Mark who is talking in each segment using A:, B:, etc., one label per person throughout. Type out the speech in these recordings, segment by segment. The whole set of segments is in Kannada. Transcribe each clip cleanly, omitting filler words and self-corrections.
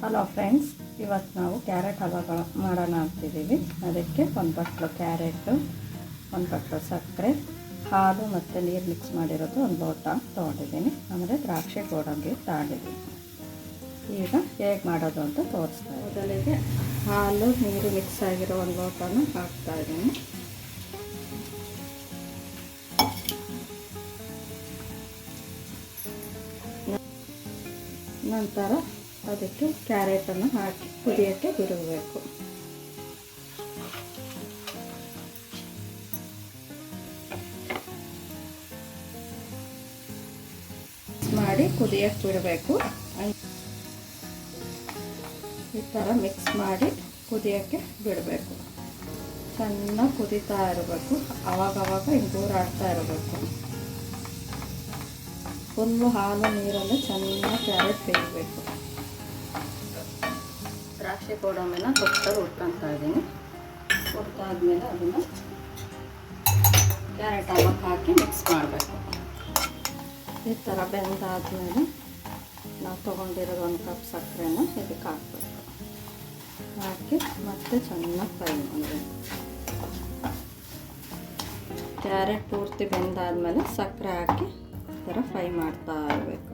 A: ಹಲೋ ಫ್ರೆಂಡ್ಸ್, ಇವತ್ತು ನಾವು ಕ್ಯಾರೆಟ್ ಹಲ್ವ ಮಾಡೋಣ ಅಂತಿದ್ದೀವಿ. ಅದಕ್ಕೆ ಒಂದು ಬಟ್ಲು ಕ್ಯಾರೆಟು, ಒಂದು ಬಟ್ಲು ಸಕ್ಕರೆ, ಹಾಲು ಮತ್ತು ನೀರು ಮಿಕ್ಸ್ ಮಾಡಿರೋದು ಒಂದು ಲೋಟ ತೊಗೊಂಡಿದ್ದೀನಿ. ಆಮೇಲೆ ದ್ರಾಕ್ಷಿ ಗೋಡಂಬಿ ತಗೊಂಡಿದ್ದೀನಿ. ಈಗ ಹೇಗೆ ಮಾಡೋದು ಅಂತ ತೋರಿಸ್ತಾ ಇದ್ದೀನಿ. ಮೊದಲಿಗೆ ಹಾಲು ನೀರು ಮಿಕ್ಸ್ ಆಗಿರೋ ಒಂದು ಲೋಟನ ಹಾಕ್ತಾಯಿದ್ದೀನಿ. ನಂತರ ಅದಕ್ಕೆ ಕ್ಯಾರೆಟನ್ನು ಹಾಕಿ ಕುದಿಯೋಕ್ಕೆ ಬಿಡಬೇಕು. ಮಾಡಿ ಕುದಿಯೋಕ್ಕೆ ಬಿಡಬೇಕು. ಈ ಥರ ಮಿಕ್ಸ್ ಮಾಡಿ ಕುದಿಯೋಕ್ಕೆ ಬಿಡಬೇಕು. ಚೆನ್ನಾಗಿ ಕುದೀತಾ ಇರಬೇಕು. ಆವಾಗವಾಗ ಹಿಂಗೆ ಊರಾಡ್ತಾ ಇರಬೇಕು. ಫುಲ್ಲು ಹಾಲು ನೀರನ್ನು ಚೆನ್ನಾಗಿ ಕ್ಯಾರೆಟ್ ಬೇಯಬೇಕು. ದ್ರಾಕ್ಷಿ ಗೋಡಂಬಿನ ತೊಟ್ಟಲ್ಲಿ ಹುರ್ಕೊತಾ ಇದ್ದೀನಿ. ಹುರ್ದಾದ್ಮೇಲೆ ಅದನ್ನು ಕ್ಯಾರೆಟ್ ಹಲ್ವಕ್ಕೆ ಹಾಕಿ ಮಿಕ್ಸ್ ಮಾಡಬೇಕು. ಈ ಥರ ಬೆಂದಾದ್ಮೇಲೆ ನಾವು ತೊಗೊಂಡಿರೋದು 1 ಕಪ್ ಸಕ್ಕರೆನ ಇದಕ್ಕೆ ಹಾಕಬೇಕು. ಹಾಕಿ ಮತ್ತೆ ಚೆನ್ನಾಗಿ ಫ್ರೈ ಮಾಡಬೇಕು. ಕ್ಯಾರೆಟ್ ಪೂರ್ತಿ ಬೆಂದಾದ್ಮೇಲೆ ಸಕ್ಕರೆ ಹಾಕಿ ಈ ಥರ ಫ್ರೈ ಮಾಡ್ತಾ ಇರಬೇಕು.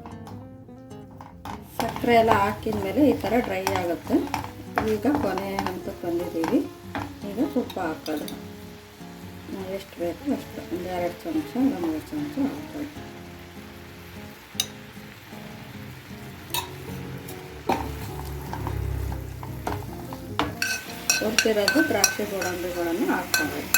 A: ಸಕ್ಕರೆ ಎಲ್ಲ ಹಾಕಿದ ಮೇಲೆ ಈ ಥರ ಡ್ರೈ ಆಗುತ್ತೆ. ಈಗ ಕೊನೆ ಹಂತಕ್ಕೆ ಬಂದಿದ್ದೀವಿ. ಈಗ ತುಪ್ಪ ಹಾಕೋದು. ನಾವು ಎಷ್ಟು ಬೇಕು ಅಷ್ಟು, 2 ಚಮಚ ಇಲ್ಲ 3 ಚಮಚ ಹಾಕೋದು. ಹುರಿದಿರೋದು ದ್ರಾಕ್ಷಿ ಗೋಡಂಬಿಗಳನ್ನು ಹಾಕ್ಕೋಬೇಕು.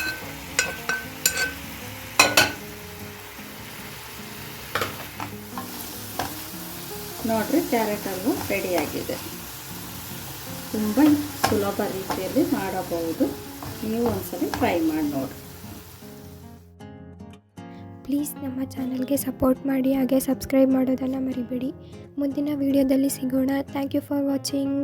A: ನೋಡಿರಿ, ಕ್ಯಾರೆಟ್ ಹಲ್ವ ರೆಡಿಯಾಗಿದೆ. ತುಂಬ ಸುಲಭ ರೀತಿಯಲ್ಲಿ ಮಾಡಬಹುದು. ನೀವು ಒಂದ್ಸಲ ಟ್ರೈ ಮಾಡಿ ನೋಡಿ.
B: ಪ್ಲೀಸ್ ನಮ್ಮ ಚಾನಲ್ಗೆ ಸಪೋರ್ಟ್ ಮಾಡಿ, ಹಾಗೆ ಸಬ್ಸ್ಕ್ರೈಬ್ ಮಾಡೋದನ್ನು ಮರಿಬೇಡಿ. ಮುಂದಿನ ವಿಡಿಯೋದಲ್ಲಿ ಸಿಗೋಣ. Thank you for watching.